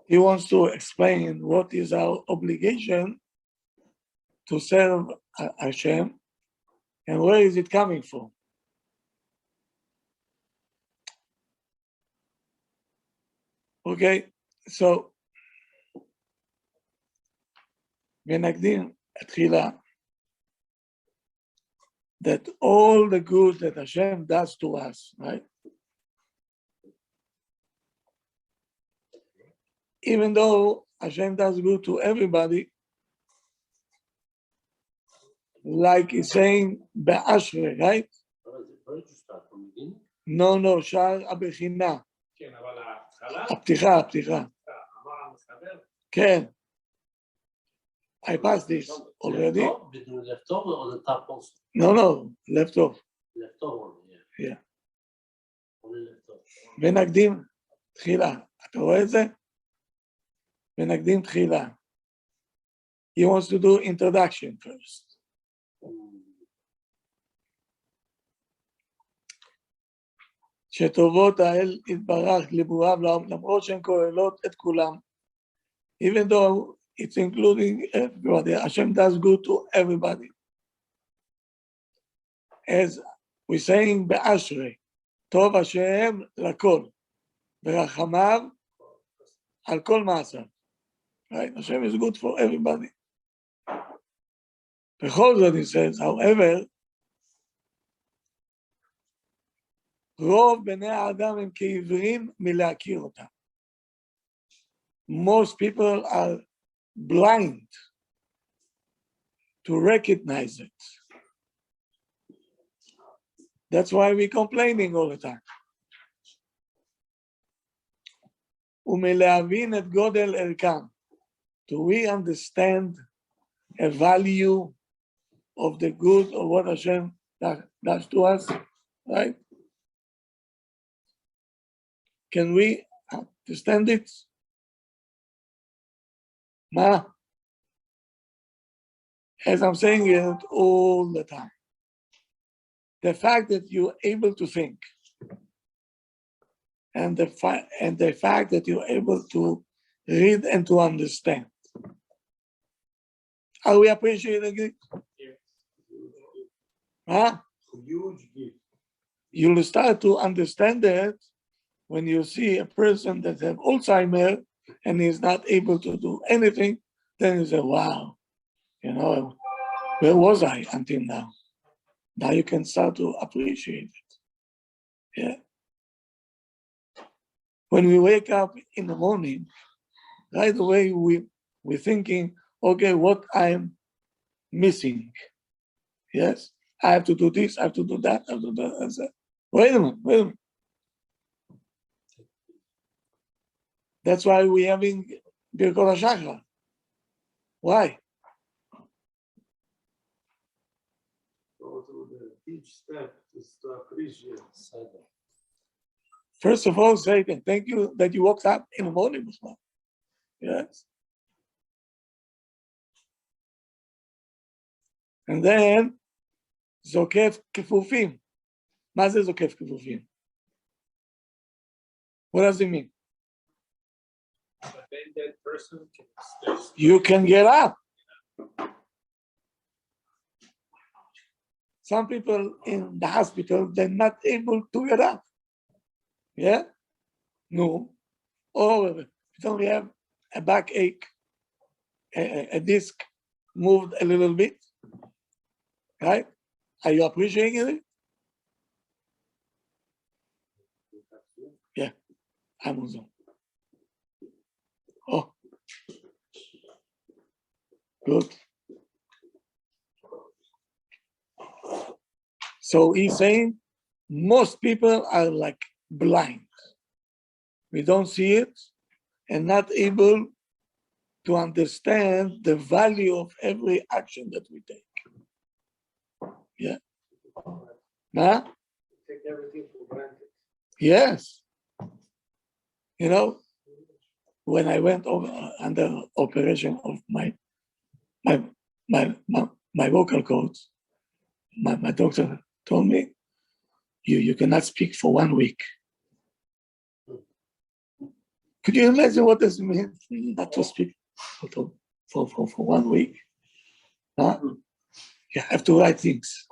he wants to explain what is our obligation to serve Hashem and where is it coming from. Okay, so ונקדים תחילה that all the good that Hashem does to us, right? Even though Hashem does good to everybody, like he's saying, Be'ashre, right? No, שער הבחינה. כן, אבל ההתחלה? הפתיחה. אמר המחבר? כן. I passed this already. Left over or the top also? No, left off. Left over, yeah. Yeah. Only left over. ונקדים תחילה. אתה רואה את זה? ונקדים תחילה. He wants to do introduction first. שטובות האל יתברך ליבוריו למרות שהן כוללות את כולם. Even though it's including everybody, Hashem does good to everybody. As we're saying באשרי, טוב השם לכל, ורחמיו על כל מעשיו. Right? Hashem is good for everybody. בכל זאת, he says, however, רוב בני האדם הם כעיוורים מלהכיר אותם. Most people are blind to recognize it. That's why we're complaining all the time. ומלהבין את גודל ערכם. Do we understand a value of the good of what Hashem does to us? Right? Can we understand it? Ma? As I'm saying it all the time. The fact that you're able to think and the fact that you're able to read and to understand. Are we appreciating it? Yes. Huh? Huge gift. You'll start to understand it when you see a person that has Alzheimer's and is not able to do anything, then you say, wow, where was I until now? Now you can start to appreciate it. Yeah. When we wake up in the morning, right away we're thinking, okay, what I'm missing. Yes, I have to do this, I have to do that, I have to do that. Wait a minute. That's why we're having Birkot HaShachar. Why? Go to each step is to appreciate. First of all, Satan, thank you that you woke up in the morning as well. Yes. And then, זוקף כפופים. מה זה זוקף כפופים? What does it mean? That person You can get up. Some people in the hospital, they're not able to get up. Yeah? No. Or if you only have a backache, a disc moved a little bit. Right? Are you appreciating it? Yeah. I'm on Zoom. Oh. Good. So he's saying most people are like blind. We don't see it and not able to understand the value of every action that we take. Yeah. Huh? take everything for granted. Yes. When I went over under operation of my vocal cords, my doctor told me, you cannot speak for 1 week. Could you imagine what this means? Not to speak for 1 week. Huh? You have to write things.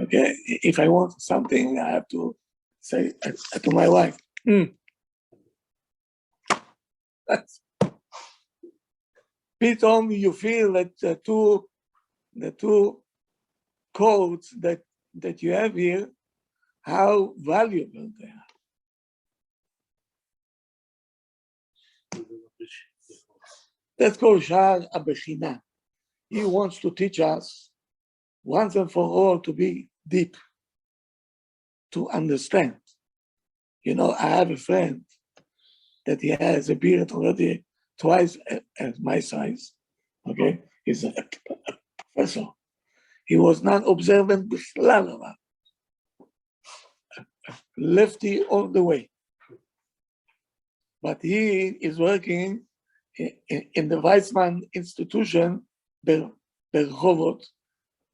Okay? If I want something, I have to say to my wife, Pitome you feel that the two codes that you have here, how valuable they are. That's called Shar Abeshina. He wants to teach us once and for all to be deep, to understand. You know, I have a friend that he has a beard already twice at my size. Okay, he's a professor. He was not observant, lefty all the way. But he is working in the Weizmann institution, Berchovot.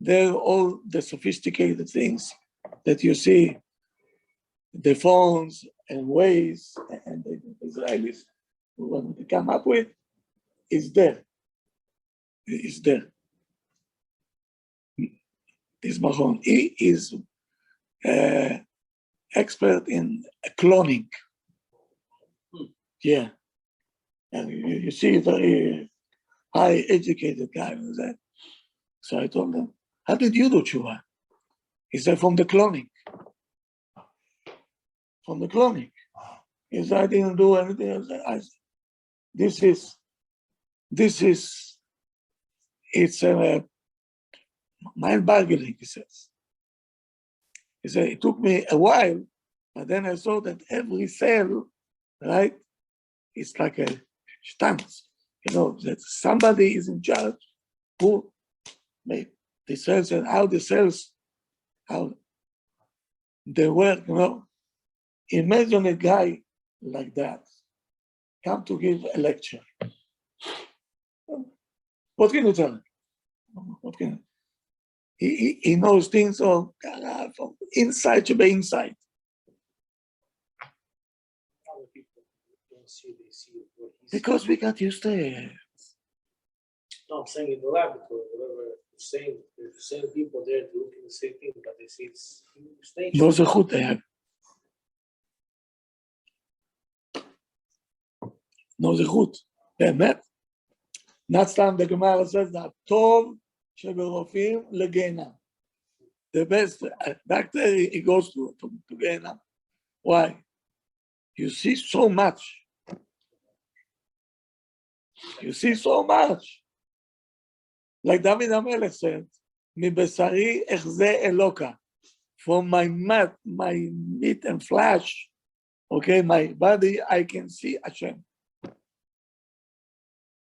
There all the sophisticated things that you see, the phones and ways and the Israelis want to come up with, is there. Is there. This Mahon, he is expert in cloning. Yeah. And you see, very high educated guy was that. So I told him, how did you do tshuva? He said, from the cloning. From the cloning. He said, I didn't do anything. I said, this is, it's mind-boggling, he says. He said, it took me a while, but then I saw that every cell, right, it's like a stance, you know, that somebody is in charge who made the cells and how the cells, how they work, you know. Imagine a guy like that come to give a lecture. What can you tell him? What can he knows things from inside to the inside. Other people don't see, they see what he's Because we got used to it. No, I'm saying in the laboratory, whatever you're saying, there's the same people there looking the same thing, but they see it's stage. No zechut they have. No zechut. באמת. Not סתם the Gemara says that טוב שברופאים לגיהנם. The best doctor, he goes to Gehenna. Why? You see so much. You see so much. Like David HaMelech said, מבשרי אחזה אלוקה. From my meat and flesh, okay, my body, I can see Hashem.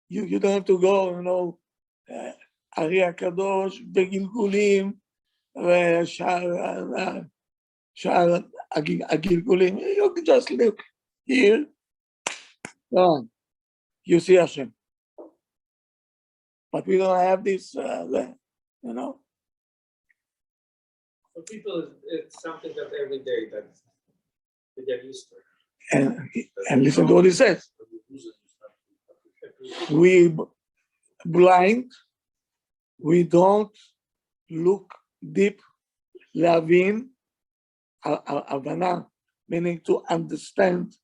You don't have to go, you know, Ari HaKadosh, בגלגולים, שער הגלגולים. You can just look here, you see Hashem. But we don't have this, you know. For people, it's something that every day that they're used to. And listen to what he says. We blind, we don't look deep, להבין, הבנה, meaning to understand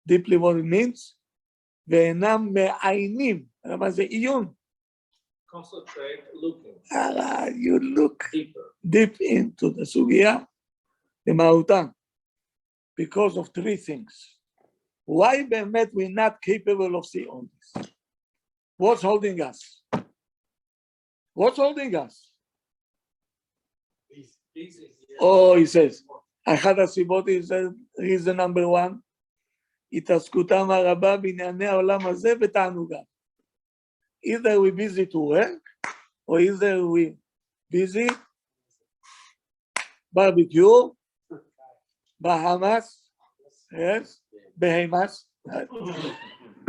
deeply what it means, ואינם מעיינים, מה זה עיון? Concentrate, looking You look deeper. deep into the sugya, the מהותה, because of 3 things. Why באמת we're not capable of seeing all this? What's holding us? What's holding us? Oh, he says, אחת הסיבות is reason number 1, התעסקותם הרבה בענייני העולם הזה ותענוגם. Either we busy to work, or either we busy barbecue, Bahamas, yes, Bahamas, right?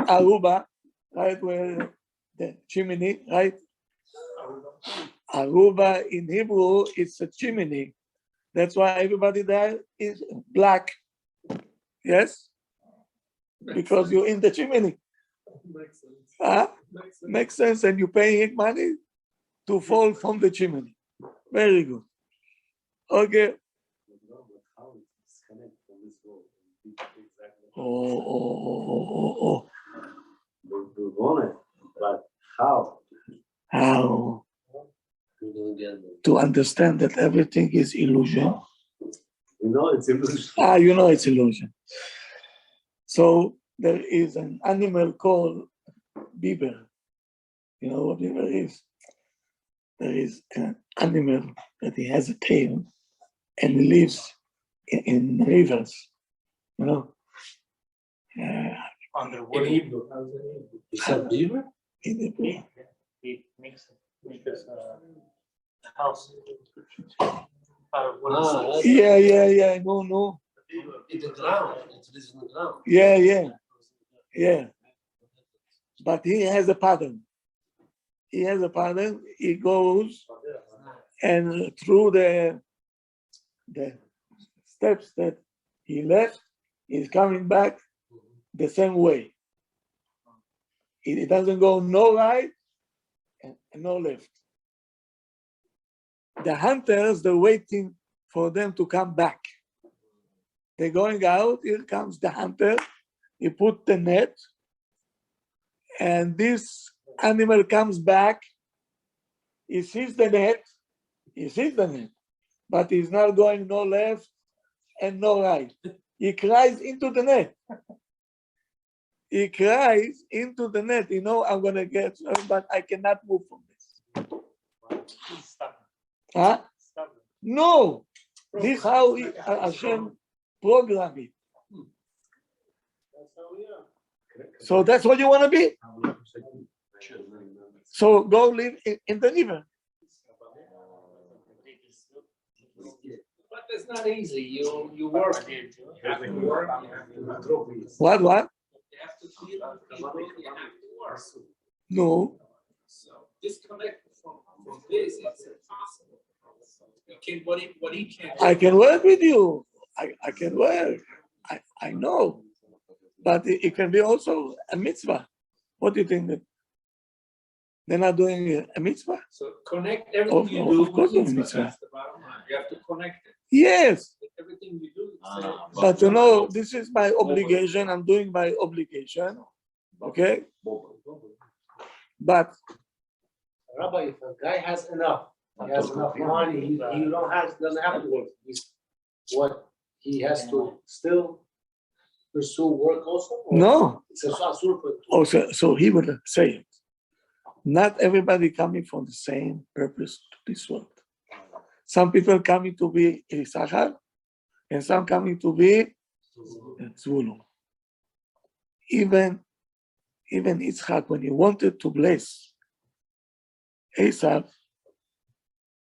Aruba, right, where the chimney, right? Aruba in Hebrew, it's a chimney. That's why everybody there is black. Yes? because you're in the chimney. Makes sense. Huh? Makes sense. Makes sense, and you're paying money to fall from the chimney. Very good. Okay. How it disconnect from this world? Exactly. Oh. We want it, but how? How to understand that everything is illusion. You know it's illusion. You know it's illusion. So there is an animal called beaver. You know what beaver is? There is an animal that he has a tail and he lives in rivers. You know. In Hebrew. You said beaver? In the He makes a house. Yeah. No. In the ground. It lives in the ground. Yeah. But he has a pattern. He goes and through the steps that he left, he's coming back the same way. It doesn't go no right and no left. The hunters, they're waiting for them to come back. They're going out, here comes the hunter, he put the net, and this animal comes back, he sees the net, but he's not going no left and no right. He cries into the net. You know, I'm going to get, but I cannot move from this. Huh? No. This is how Hashem programmed it. So that's what you want to be. So go live in the river. But it's not easy. You work. You have to work. What? You have to feel people. You have to work. No. So disconnect from this. It's impossible. You can what he can. I can work with you. I can work. I know. But it can be also a mitzvah. What do you think? That they're not doing a mitzvah? So connect everything you do. Of course, with mitzvah. That's the bottom line. You have to connect it. Yes. Everything you do. But you know, this is my obligation. I'm doing my obligation. Okay? But Rabbi, if a guy has enough, he has enough money, he doesn't have to work. He has to still pursue work also? Or no. It's a asur for Oh, so he would say it. Not everybody coming for the same purpose to this world. Some people coming to be Issachar, and some coming to be Zvulun. Even Yitzchak, when he wanted to bless Esav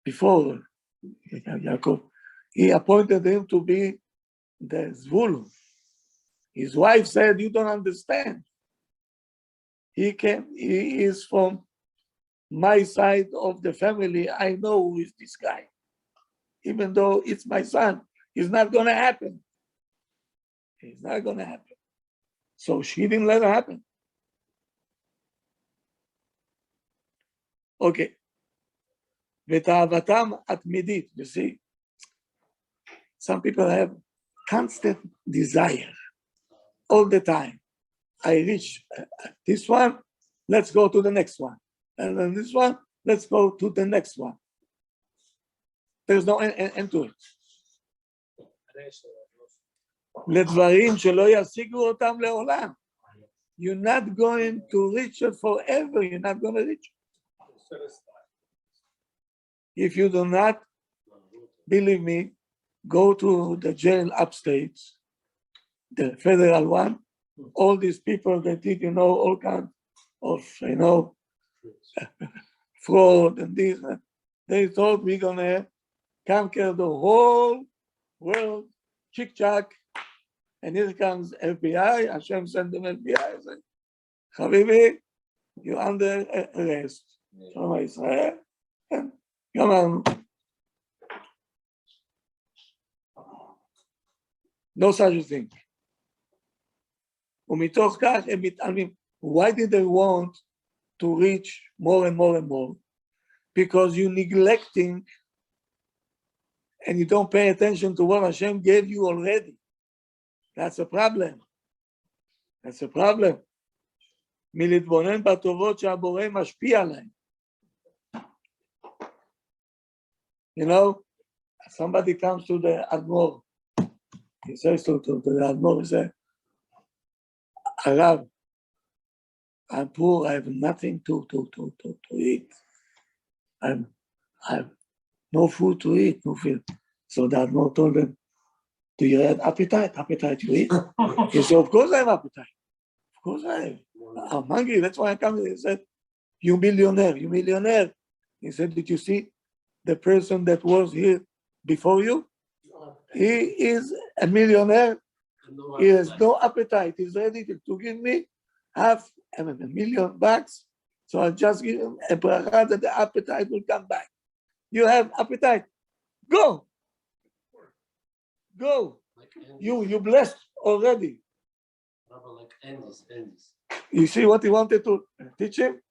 before Yaakov, he appointed him to be the Zvulun. His wife said, "You don't understand. He is from my side of the family. I know who is this guy. Even though it's my son, it's not going to happen. It's not going to happen." So she didn't let it happen. Okay. ותאוותם התמידית, you see, some people have constant desire all the time. I reach this one, let's go to the next one. And then this one, let's go to the next one. There's no end to it. לדברים שלא ישיגו אותם לעולם. You're not going to reach it forever. You're not going to reach it. If you do not believe me, go to the jail upstate, the federal one. All these people that did, all kinds of, fraud and this. They thought we're gonna conquer the whole world, chick-chack. And here comes FBI. Hashem sent them FBI. Say, Habibi, you're under arrest. From Israel. And come on. No such a thing. ומתוך כך הם מתעלמים. Why did they want to reach more and more and more? Because you're neglecting and you don't pay attention to what Hashem gave you already. That's a problem. That's a problem. מלהתבונן בטובות שהבורא משפיע עליהם. You know, somebody comes to the Admor. He says to the Admor, he says, Arav, I'm poor, I have nothing to eat. I have no food to eat, no food. So the Admor told him, do you have appetite? Appetite you eat? He said, of course I have appetite. Of course I have. I'm hungry, that's why I come here. He said, you millionaire, you millionaire. He said, did you see the person that was here before you? He is a millionaire. He has no appetite. He's ready to give me $500,000 So I'll just give him a bracha that the appetite will come back. You have appetite. Go. Go. You blessed already. You see what he wanted to teach him?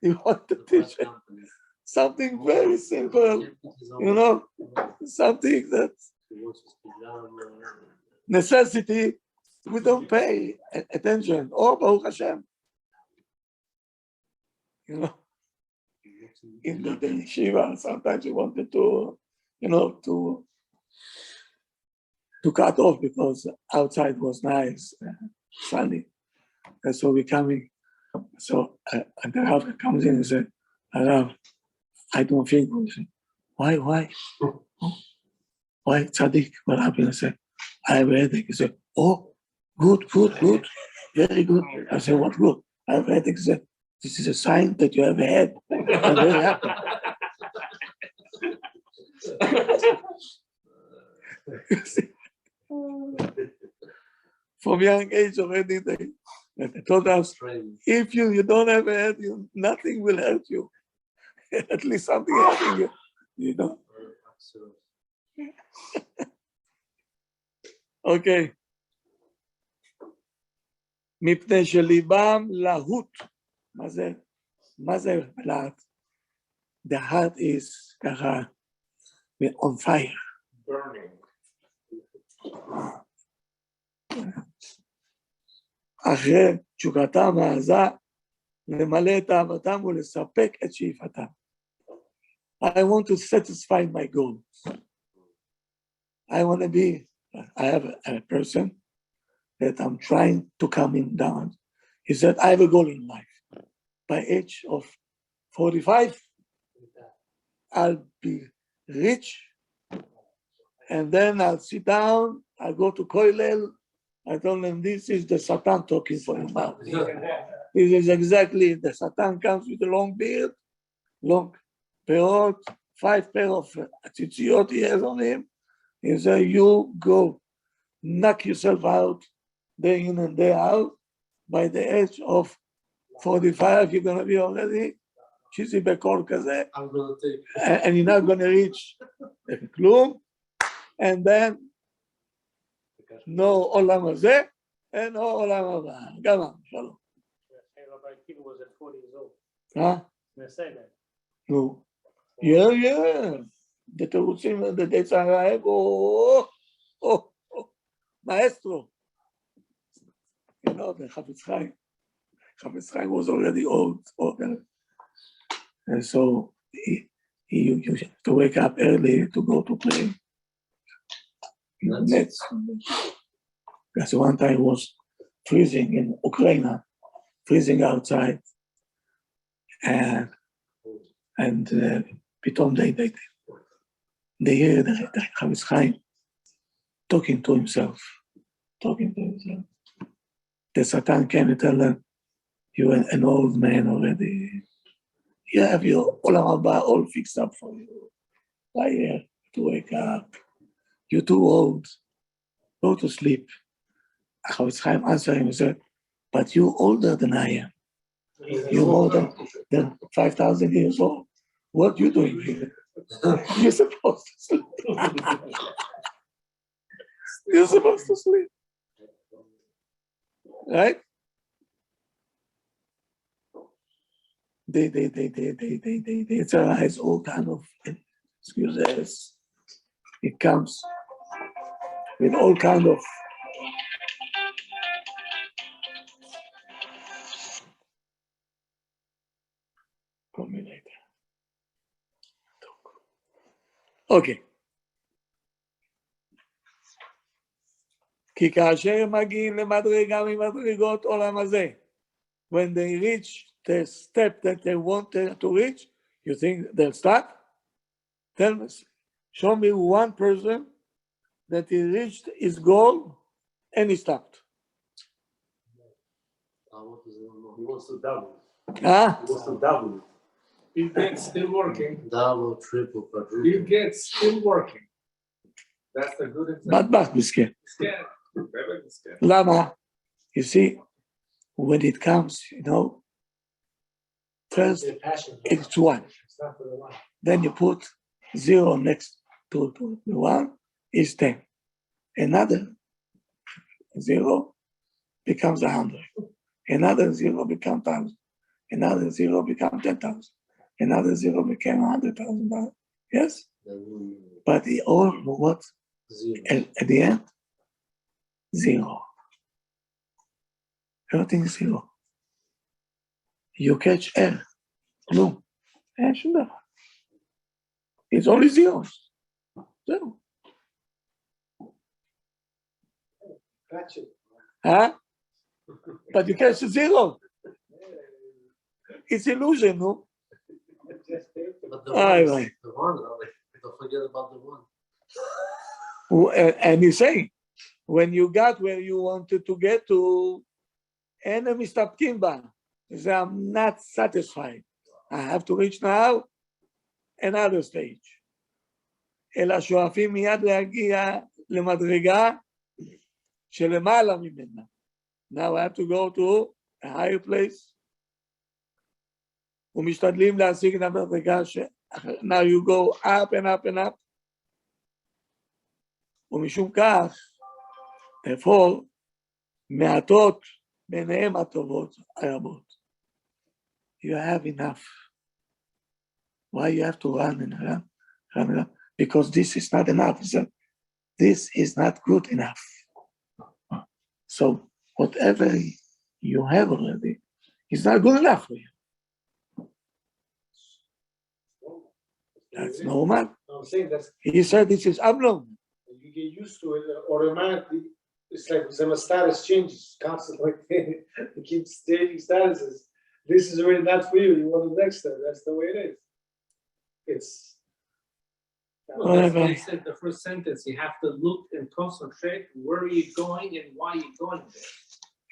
He wanted to teach him something very simple, you know, something that necessity, we don't pay attention. Oh, Baruch Hashem. You know, in the yeshiva, sometimes we wanted to, you know, to cut off because outside was nice, sunny. And so we're coming. So and the Rav comes in and says, Rav, I don't feel good. Say, why? Why, Tzaddik? What happened? I said, I have a headache. He said, oh, good, very good. I said, what good? I have a headache. He said, this is a sign that you have a head. I'm very happy. From young age already, they told us, if you don't have a head, nothing will hurt you. At least something hurting you, you know. Okay. מפני שליבם להוט. מה זה להט? The heart is ככה, on fire. Burning. אחרי תשוקתם העזה, למלא את אהבתם ולספק את שאיפתם. I want to satisfy my goals. I want to be, I have a person that I'm trying to calm him down. He said, I have a goal in life. By age of 45, I'll be rich, and then I'll sit down, I'll go to Koilel. I told him, this is the Satan talking for him now. This is exactly, the Satan comes with a long beard, long peot, 5 pair of tzitziot he has on him. He said, you go knock yourself out day in and day out. By the age of 45, you're going to be already cheesy bekor kaze. And you're not going to reach the klum. And then, no olam hazeh and no olam haba. Come on, shalom. Rabbi Akiva was at 40 years old. Huh? They say that. No. Yeah. The terutzim, the Detzarayim, oh, maestro. You know, the Chafetz Chaim was already old. And so he used to wake up early to go to play. Nets. Because one time it was freezing in Ukraine, freezing outside. And pithom they hear the Chafetz Chaim talking to himself. The Satan came and tell him, you're an old man already. You have your olam haba all fixed up for you. Why you have to wake up? You're too old. Go to sleep. Chafetz Chaim answered him and said, but you're older than I am. You're more than 5,000 years old. What are you doing here? You're supposed to sleep. You're supposed to sleep. Right? they terrorize all kind of excuses. It comes with all kind of combinator. Okay. כי כאשר הם מגיעים למדרגה ממדרגות עולם הזה, when they reach the step that they wanted to reach, you think they'll stop? Tell me, show me one person that he reached his goal and he stopped. He wants to double. Huh? He wants to double. Bill Gates still working. Double, triple, quadruple. Bill Gates still working. That's a good example. בטבח מסכן. Scared. Very scared. למה? You see, when it comes, first They're passionate. it's one. It's not for the one. Then you put 0 next to the 1 is 10. Another 0 becomes 100. Another 0 becomes 1,000. Another 0 becomes 10,000. Another 0 became $100,000. Yes? But they all what? Zero. At the end, 0. Everything is 0. You catch air, כלום. אין שום דבר. It's only zeros. 0. Gotcha. Huh? But you catch 0. It's illusion, no? Just take it. But the Aye, one, aye. the one, don't forget about the one. And he's saying, when you got where you wanted to get to, אין מסתפקים בה. He said, I'm not satisfied. I have to reach now another stage. אלא שואפים מיד להגיע למדרגה שלמעלה ממנה. Now I have to go to a higher place. ומשתדלים להשיג את המדרגה now you go up and up and up. ומשום כך, therefore, מעטות ביניהם הטובות הרבות. You have enough. Why you have to run and run? Because this is not enough. This is not good enough. So whatever you have already is not good enough for you. That's normal. I'm saying that's, He said this is abnormal. you get used to it automatically. It's like the status changes constantly. You keep changing statuses. This is already not for you. You want the next step. That's the way it is. It's No, that's what he said, the first sentence. You have to look and concentrate where are you going and why you're going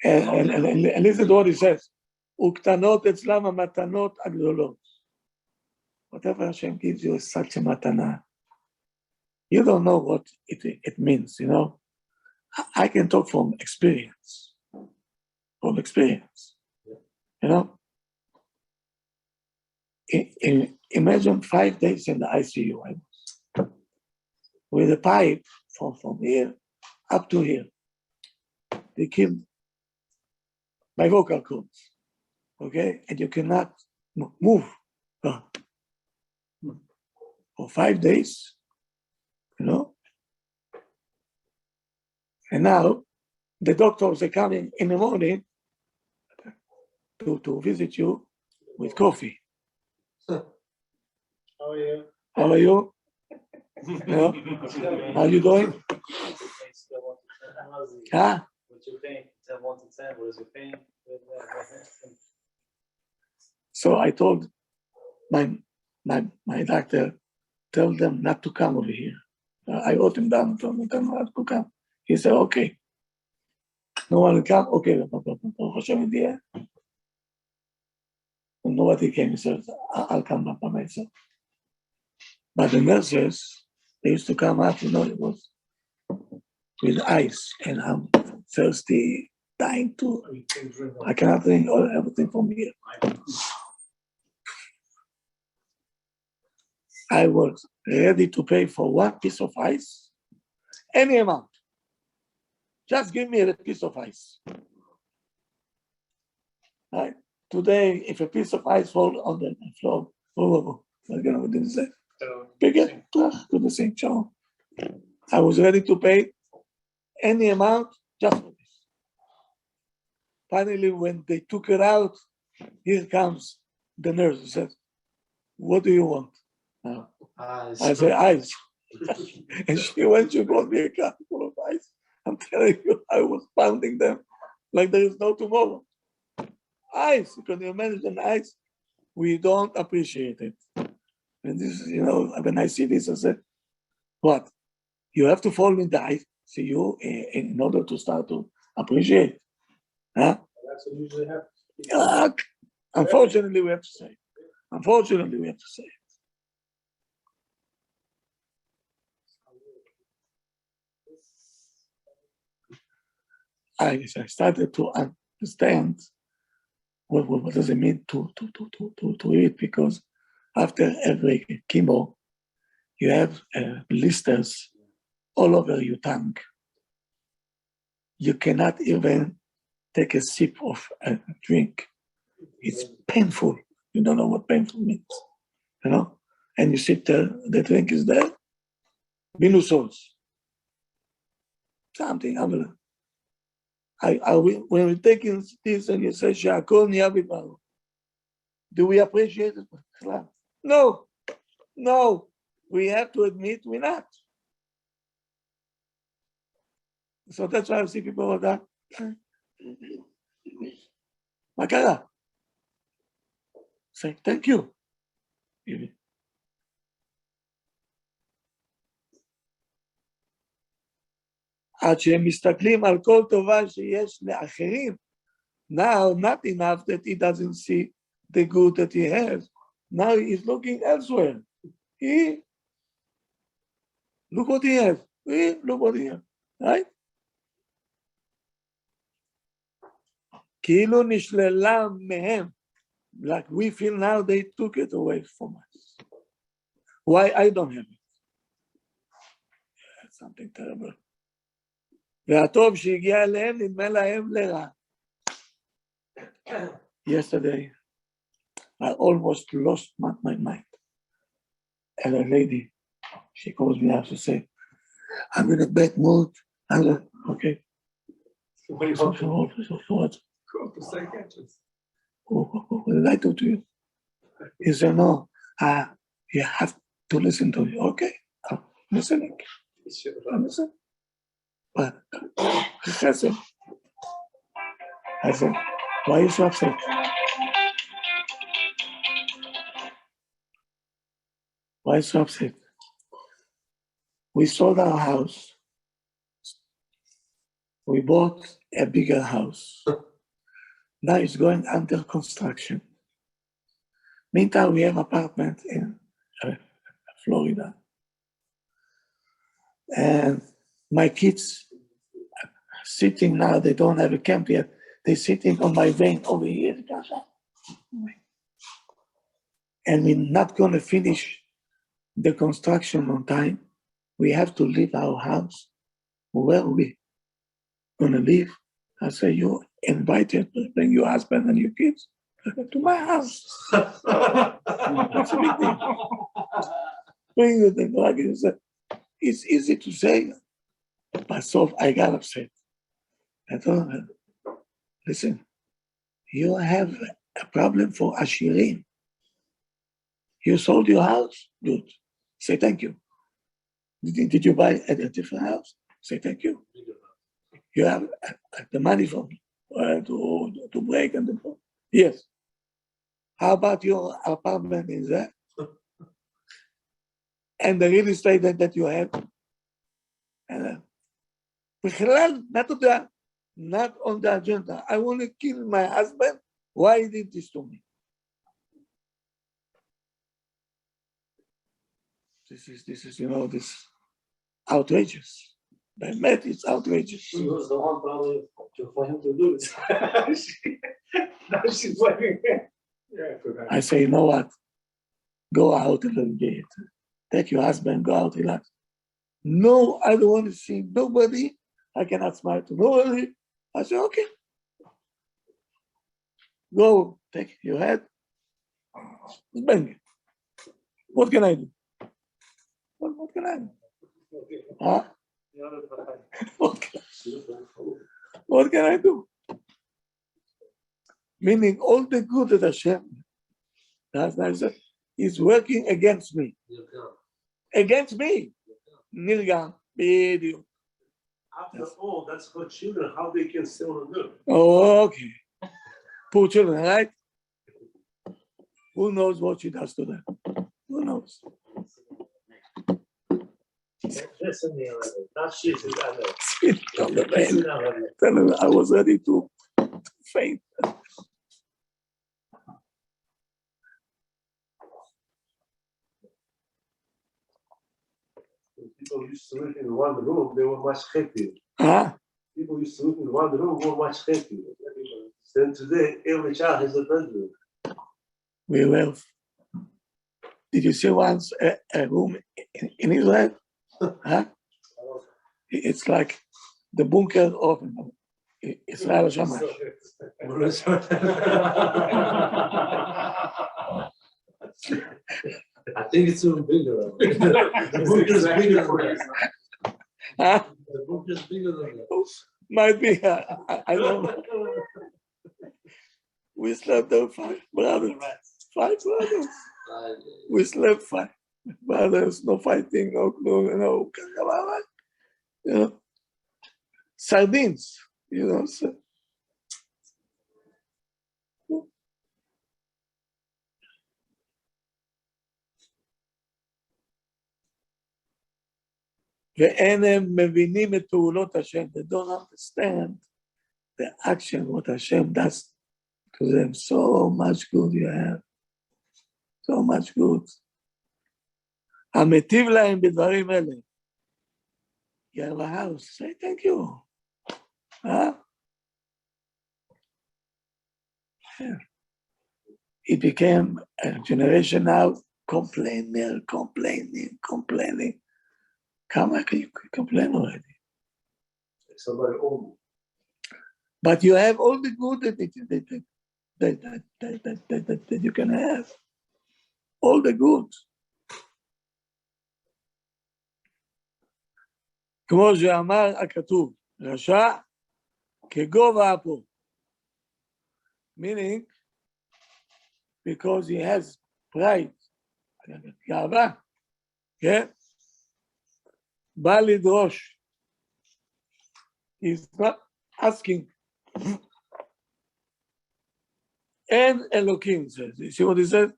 there. And listen to what he says. וקטנות אצלם המתנות הגדולות. Whatever Hashem gives you is such a matana. You don't know what it means, I can talk from experience. From experience. Imagine 5 days in the ICU. With a pipe from here up to here. They keep my vocal cords. Okay? And you cannot move. For 5 days. And now the doctors are coming in the morning to visit you with coffee. how are you? How are you? How are you doing? Huh? What's your pain? 10, 1 to 10. What is your pain? So I told my doctor, tell them not to come over here. I wrote him down, told him not to come. He said, okay. No one will come? Okay. Nobody came. He said, I'll come back by myself. But the nurses, they used to come up, it was with ice, and I'm thirsty, dying to. I cannot drink everything from here. I was ready to pay for one piece of ice, any amount. Just give me a piece of ice. Right? today, if a piece of ice falls on the floor, what did you say? Pick it, to the sink. So I was ready to pay any amount just for this. Finally, when they took it out, here comes the nurse who says, "What do you want?" I say, "Ice." And she brought me a cup full of ice. I'm telling you, I was pounding them like there is no tomorrow. Ice, can you imagine ice? We don't appreciate it. And this is, when I see this, I said, what? You have to fall in the ice, see you, in order to start to appreciate. Huh? That's what usually happens. Unfortunately, we have to say. Unfortunately, we have to say. I started to understand what does it mean to eat, because after every chemo, you have blisters all over your tongue. You cannot even take a sip of a drink. It's painful. You don't know what painful means, And you sit there, the drink is there, minusos. Something unbelievable. When we're taking this and you say, Shakol Niyabibaru, do we appreciate it? No. We have to admit we're not. So that's why I see people like that. Makara. Say, thank you. עד שהם מסתכלים על כל טובה שיש לאחרים. Now, not enough that he doesn't see the good that he has. Now he's looking elsewhere. Look what he has. Look what he has. Right? כאילו נשללה מהם. Like we feel now they took it away from us. Why I don't have it? That's something terrible. והטוב שהגיע אליהם נדמה להם לרע. Yesterday, I almost lost my mind. And a lady, she calls me up to say, I'm in a bad mood. I'm like, okay. What do you hope? What? Go to psychiatrist. What did I do to you? He said, no, you have to listen to me. Okay, I'm listening. I'm listening. But I said, why are you so upset? Why are you so upset? We sold our house. We bought a bigger house. Now it's going under construction. Meantime, we have an apartment in Florida. And my kids sitting now, they don't have a camp yet. They're sitting on my vein over here. And we're not going to finish the construction on time. We have to leave our house. Where are we going to live? I say, you invited to bring your husband and your kids to my house. What's the big deal? Bring the like you said. It's easy to say, but so I got upset. I told her, listen, you have a problem for Ashirim. You sold your house? Good. Say thank you. Did you buy a different house? Say thank you. You have the money for to break and to yes. How about your apartment in there? And the real estate that you have? Not on the agenda. I want to kill my husband. Why he did this to me? This is this outrageous. I met it's outrageous. She was the one probably for him to do this. Now she's blaming him. Yeah, I say, you know what? Go out a little bit. Take your husband, go out, relax. No, I don't want to see nobody. I cannot smile to nobody. I say, okay. Go take your head, bang it. What can I do? What can I do? Huh? What can I do? Meaning all the good that Hashem does is working against me. Against me. Nirgam. Bediuk. After all, that's for children, how they can still do. Okay. Poor children, right? Who knows what she does to them? Who knows? Listen, not she's in that. Sit on the bed. Tell her I was ready to faint. People used to live in one room, they were much happier. Huh? People used to live in one room, were much happier. Then today, every child has a bedroom. We were. Did you see once a room in Israel? Huh? It's like the bunker of Israel Shamash. I think it's even bigger. The book is bigger than that. Huh? The book is bigger than that. Might be. I don't know. We slept there 5 brothers. 5 brothers. We slept 5 brothers. No fighting, no. You know, sardines. You know. So. ואין הם מבינים את פעולות השם. They don't understand the action, what Hashem does to them. So much good you have. So much good. המטיב להם בדברים אלה. You have a house, say thank you. Huh? Yeah. It became a generation now complaining. Come, you complain already. Somebody owned it. But you have all the good that you can have. All the good. כמו שאמר הכתוב, רשע כגובה אפו. Meaning, because he has pride, גאווה, כן? בא לדרוש. He's not asking. אין אלוקים, says. You see what he said?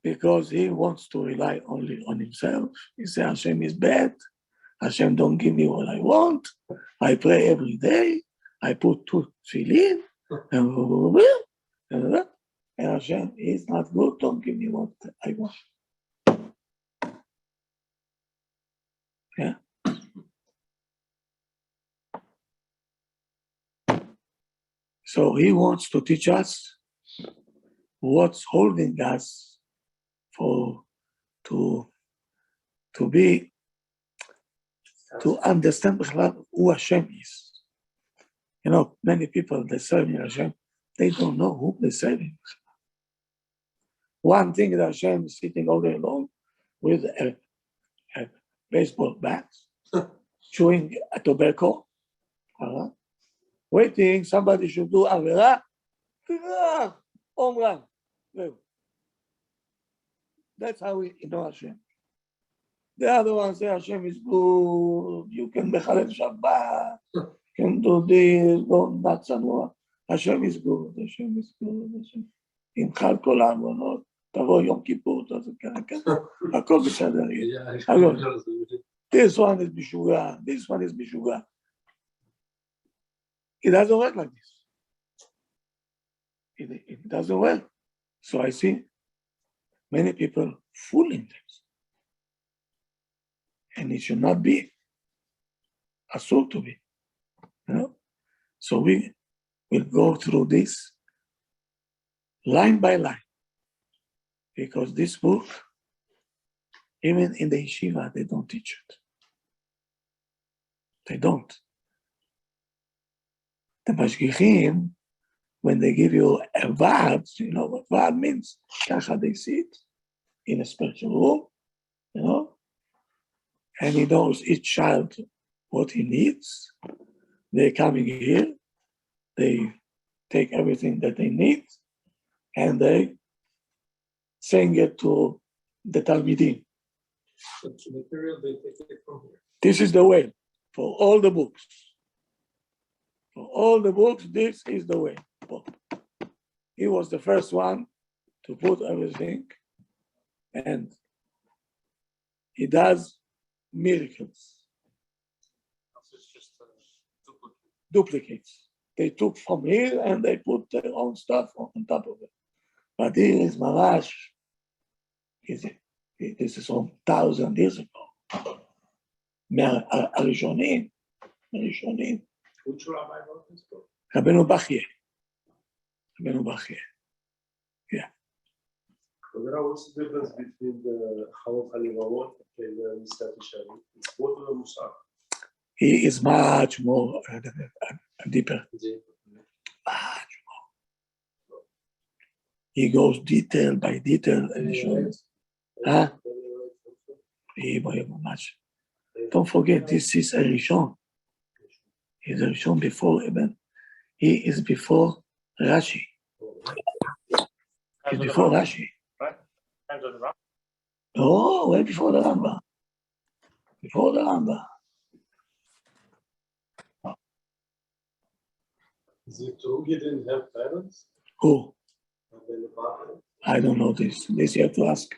Because he wants to rely only on himself. He says, Hashem is bad. Hashem don't give me what I want. I pray every day. I put 2 tefillin. And Hashem is not good. Don't give me what I want. Yeah. So he wants to teach us what's holding us to understand who Hashem is. You know, many people they serve Hashem, they don't know who they're serving. One thing that Hashem is sitting all day long with a baseball bat, chewing a tobacco, waiting somebody should do avera, home run. That's how we know Hashem. The other one say Hashem is good, you can mechalel Shabbat, you can do this, go nuts and what. Hashem is good, Hashem is good, Hashem. אם חל כל העוונות, תבוא יום כיפור, תעשה ככה, הכל בסדר יהיה. This one is משוגע, this one is משוגע. It doesn't work like this. It doesn't work. So I see many people fooling themselves. And it should not be. Asur to be. You know? So we will go through this line by line. Because this book, even in the yeshiva, they don't teach it. They don't. The mashgichim, when they give you a vad, you know what vad means? Kacha they sit in a special room, you know, and he knows each child what he needs. They're coming here, they take everything that they need, and they sing it to the Talmidim. But the material they take it from here. This is the way for all the books. For all the books, this is the way. He was the first one to put everything, and he does miracles. It's just Duplicates. They took from here and they put their own stuff on top of it. But here is Marash. This is from 1,000 years ago. הראשונים. Which rabbi wrote this book? רבנו בכייה. Yeah. What's the difference between the Haimoff and the Miskat Yisharim? It's both of them Musar. He is much more deeper. Much more. He goes detail by detail and shows. Huh? Much. Don't forget, this is a Rishon. He's a Rishon before even. He is before Rashi. He's before Rashi. No, way before the Rambam. Before the Rambam. Is it true he didn't have parents? Who? When the father? I don't know this. This you have to ask.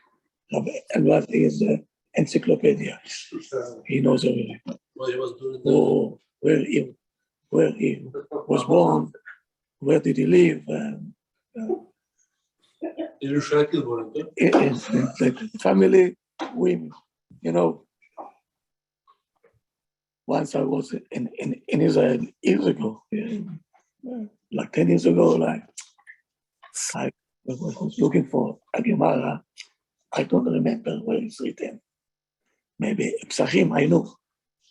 And what is the encyclopedia? He knows everything. Well, he was doing Oh, where he was born, where did he live? It's like family, women, you know. Once I was in Israel years ago, like 10 years ago, like I was looking for a Gemara. I don't remember where it's written. Maybe Psachim, I know,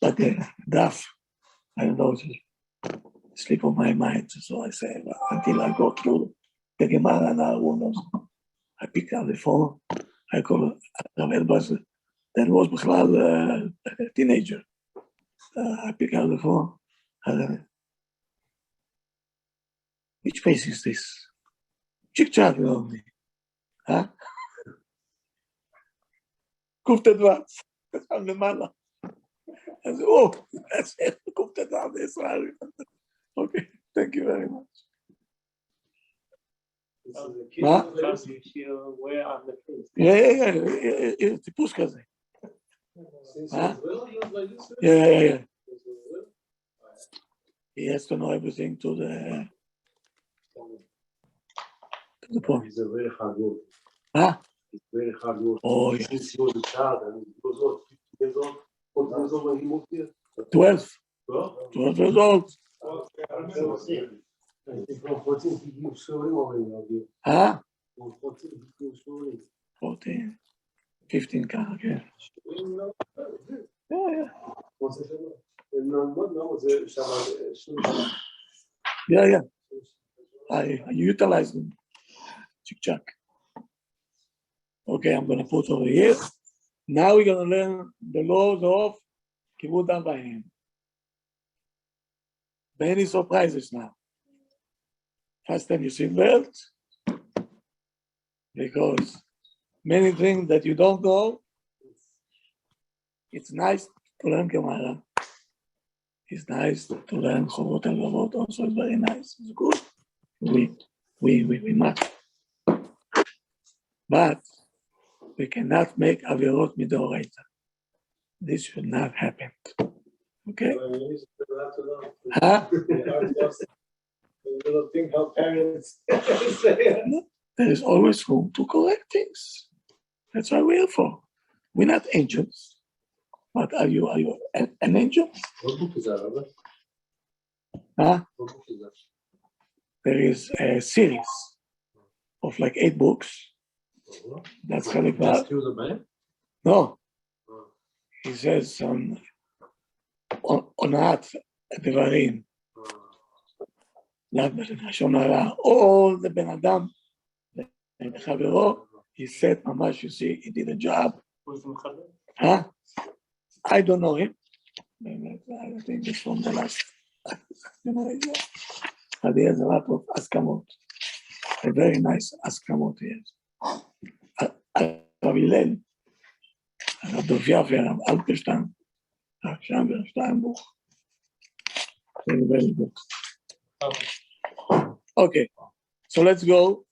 but the Daf, I don't know, it slip on my mind. So I say, until I go through the Gemara now, I pick up the phone, I call Rabbi Elbaz, that was בכלל a teenager. I pick up the phone, which place is this? Chick-chack, you know me. Huh? קופת הדבץ, שם למעלה. אז that's it, קופת הדבץ בישראל. Okay, thank you very much. מה? טיפוס כזה. Yeah. He has to know everything to the point. He's a very hard worker. Huh? He's very hard worker. Oh, yes. Since he was a child, and he was what, 15 years old? 14 years old when he moved here? 12. Well, 12 years old. from 14, he was showing already. Huh? From 14, he was showing. 14, 15 car, okay. Yeah. Yeah. I utilize them. Chick-chack. Okay, I'm going to put over here. Now we're going to learn the laws of Kibud Abayim. Many surprises now. First time you see belt, because many things that you don't know, it's nice to learn Gemara. It's nice to learn Chovot HaLevavot also. It's very nice. It's good. We must. But we cannot make avirot midoraita. This should not happen. Okay? Huh? You don't think how parents say. There is always room to correct things. That's what we're here for. We're not angels. But are you an angel? What book is that, Rabbi? Huh? What book is that? There is a series of like 8 books. That's Chalek Vav. Just the man? No. He says on Onat Devarim. לשון הרע, או זה בן אדם, חברו, he said ממש, you see, he did a job. Huh? I don't know him. I think it's from the last, but he has a lot of askamot. A very nice askamot he has. Rabbi Igal, Rabbi Yafer, Alperstein, Steinbuch. Very, very good. Okay, so let's go.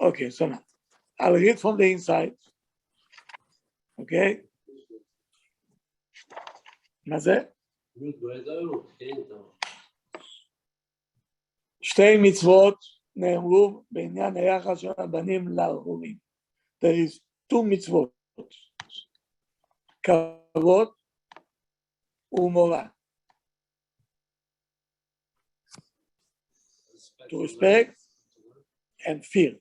Okay, so now I'll read from the inside. Okay? מה זה? שתי מצוות נאמרו בעניין היחס של הבנים להורים. There is two מצוות. כבוד ומורא. To respect and fear,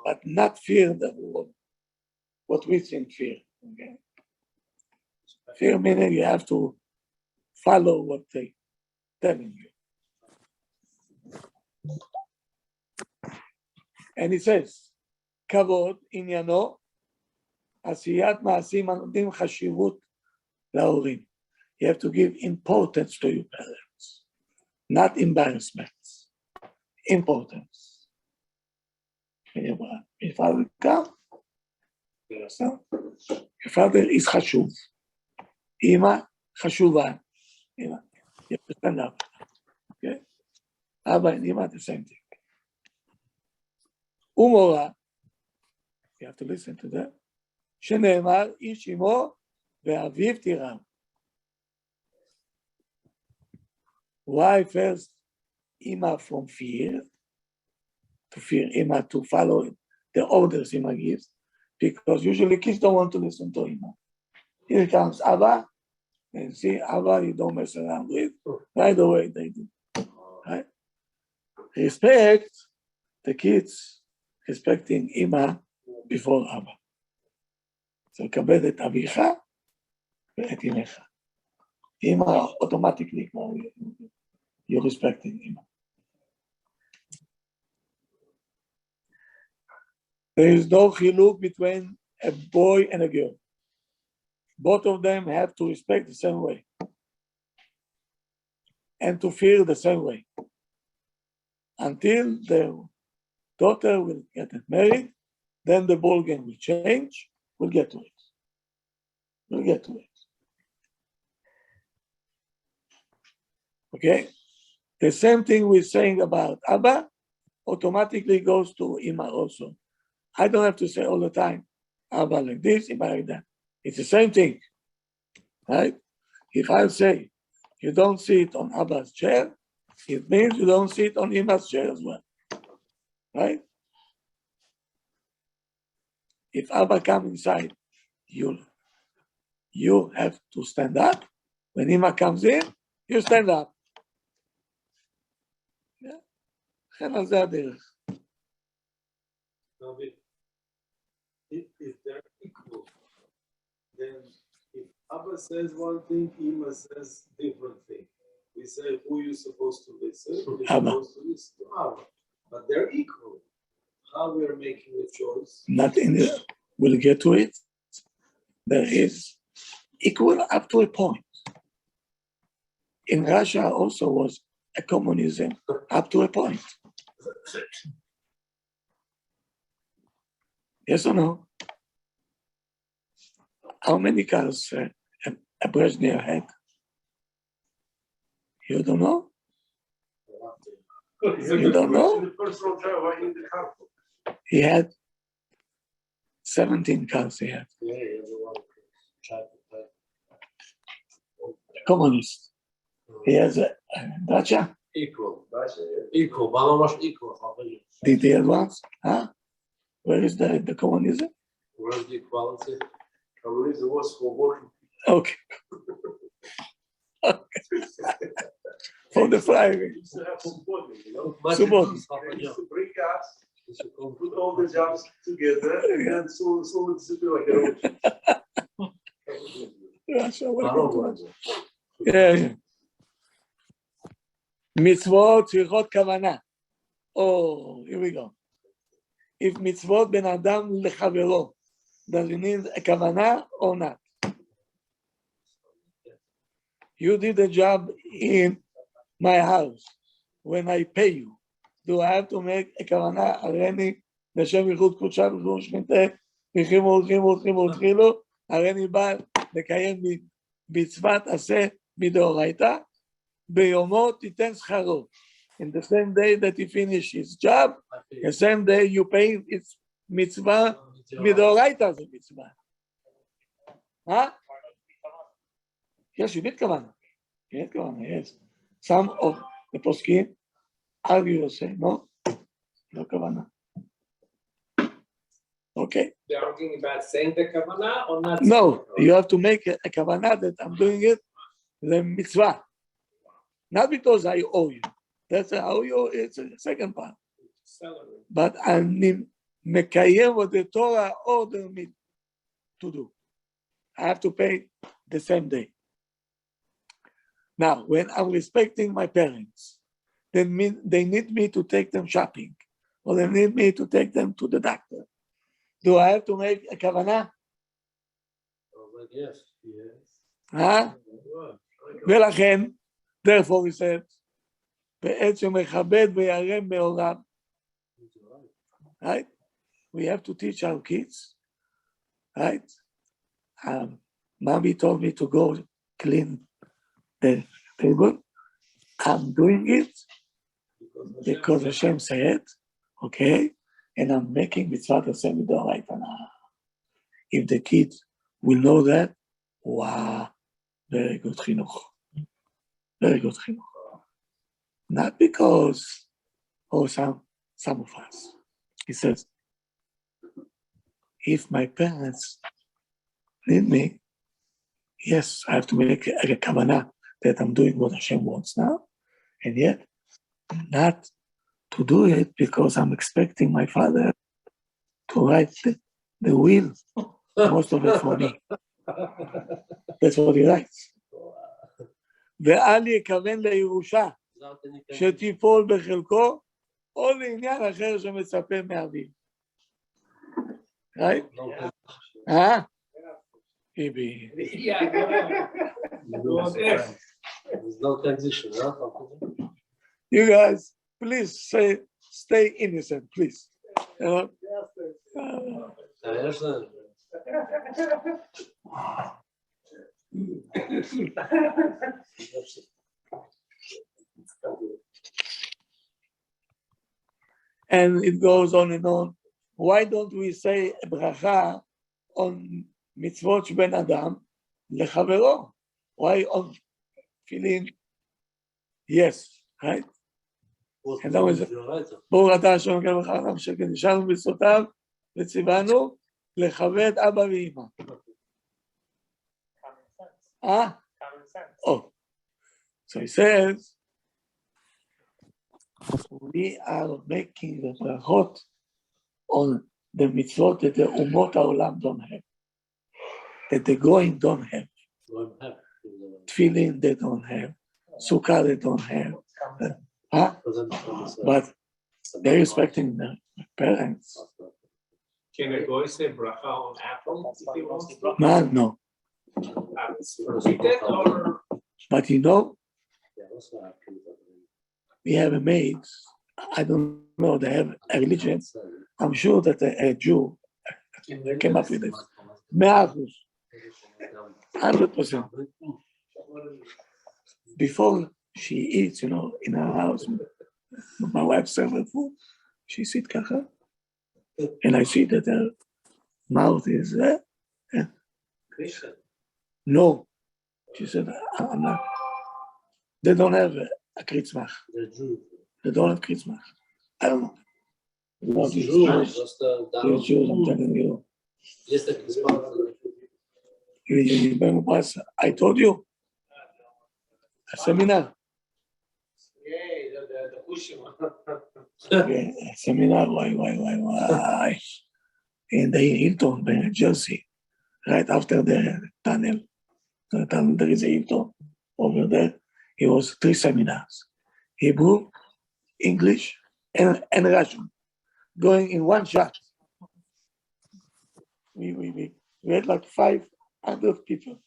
but not fear the what we think fear. Okay? Fear meaning you have to follow what they telling you. And he says, כבוד עניינו עשיית מעשים הנותנים חשיבות להורים. You have to give importance to your parents, not embarrassments. Importance. Your father come, your father is חשוב. אמא חשובה. You have to stand up. Okay? אבא and אמא, the same thing. ומורה, you have to listen to that, שנאמר איש אמו ואביו תירם. Why first Ima from fear, to fear Ima, to follow the orders Ima gives, because usually kids don't want to listen to Ima. Here comes Abba, and see Abba you don't mess around with, right away they do. Right? Respect the kids, respecting Ima before Abba. So כבד את אביך ואת אמך. Ima automatically, you're respecting Ima. There is no chiluk between a boy and a girl. Both of them have to respect the same way and to feel the same way until the daughter will get married. Then the ball game will change. We'll get to it. We'll get to it. Okay? The same thing we're saying about Abba automatically goes to Ima also. I don't have to say all the time, Abba like this, Ima like that. It's the same thing, right? If I say, you don't sit on Abba's chair, it means you don't sit on Ima's chair as well, right? If Abba comes inside, you have to stand up. When Ima comes in, you stand up. Yeah? זה הדרך. If they're equal, then if Abba says one thing, Ima says different thing. We say, who are you supposed to listen? You're supposed to listen to Abba. But they're equal. How we are making a choice? Not in the, we'll get to it. There is equal up to a point. In Russia also was a communism up to a point. Yes or no? How many cars a Brezhnev had? You don't know? You don't know? He had 17 cars he had. Communist. He has a dacha. Equal. Equal. Almost equal. Did he have once? Huh? Where is the communism? Where's the equality? Communism was for working. Okay. For the flying. We used to have subordinates, you know? Subordinates. They used to bring us Put all the jobs together and then soon disappear like an ocean. Yeah. מצוות צריכות כוונה. Oh, here we go. If מצוות בין אדם לחברו, does it need a כוונה or not? You did a job in my house. When I pay you, do I have to make a כוונה? הריני לשם ייחוד קודשה ושמור שכינתה, וכי מולכים והתחילו, הריני בא לקיים מצוות עשה מדאורייתא, ביומו תיתן שכרו. In the same day that he finished his job, the same day you pay its mitzvah מדאורייתא זה מצווה. Huh? Yes, you need כוונה. You need כוונה, yes. Some of the poskim argue say, no כוונה. Okay. They're arguing about saying the kavanah or not? No, you have to make a kavanah that I'm doing it, the mitzvah. Not because I owe you. That's I owe you, it's a second part. Salary. But I'm mekayem what the Torah ordered me to do. I have to pay the same day. Now, when I'm respecting my parents, then they need me to take them shopping, or they need me to take them to the doctor. Do I have to make a kavanah? Yes. Huh? ולכן, therefore he said, בעת שמכבד וירם מהוריו. Right? We have to teach our kids. Right? Mommy told me to go clean the table. I'm doing it because Hashem said, okay, and I'm making mitzvah Hashem mid'oraita now. If the kids will know that, wow, very good chinuch. Very good chinuch. Not because, some of us. He says, if my parents need me, yes, I have to make a kavanah that I'm doing what Hashem wants now, and yet not to do it because I'm expecting my father to write the will, most of it for me. That's what he writes. ואל יכוון לירושה שתיפול בחלקו או לעניין אחר שמצפה מאביו. Right? Huh? Maybe. Yeah, go ahead. There's no condition, huh? You guys, please stay innocent, please. You know? And it goes on and on. Why don't we say bracha on mitzvot shben adam lechavero? Why on feeling? Yes, right? And that was ברוך אתה השם אלוקינו מלך העולם אשר נשארנו במצוותיו וציוונו לכבד אבא ואמא. Common sense. Oh, so he says, we are making the brachot on the mitzvot that the umot haolam don't have, that the goyim don't have, tefillin they don't have, sukkah they don't have, but they're respecting their parents. Can a guy say bracha on apple if he wants to? No. Or But you know, we have a maid, I don't know, they have a religion. I'm sure that a Jew came up with this. 100%. Before she eats, in her house, my wife serves her food, she sits kacha, and I see that her mouth is there. No, she said, I'm not. They don't have a kritzmach. They don't have kritzmach. I don't know. These Jews, I'm telling you. I told you. A seminar. Okay, seminar, why? In the Hilton, Jersey, right after the tunnel. The tunnel, there is a Hilton over there. It was 3 seminars: Hebrew, English, and Russian, going in one shot. We had like 500 people.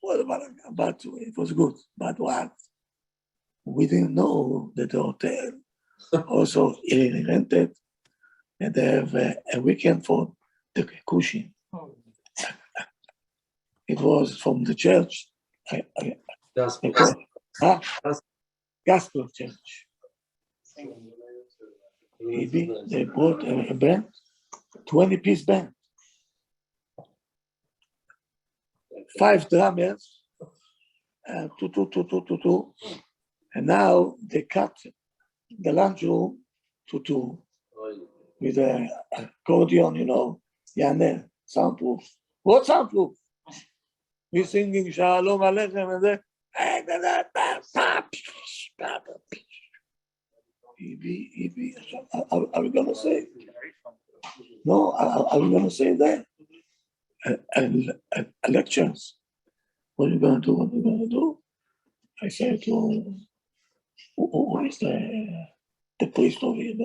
What about it was good, but what? We didn't know that the hotel also rented, and they have a weekend for the cushion. It was from the church. They call, Gospel Church. They brought a band, 20-piece band, 5 drummers, two. And now they cut the lunch room to 2 with an accordion, Yane, soundproof. What soundproof? We singing Shalom Aleichem and then. Are we going to say? No, are we going to say that? Lectures. What are you going to do? What are you going to do? I said to who is the priest over here?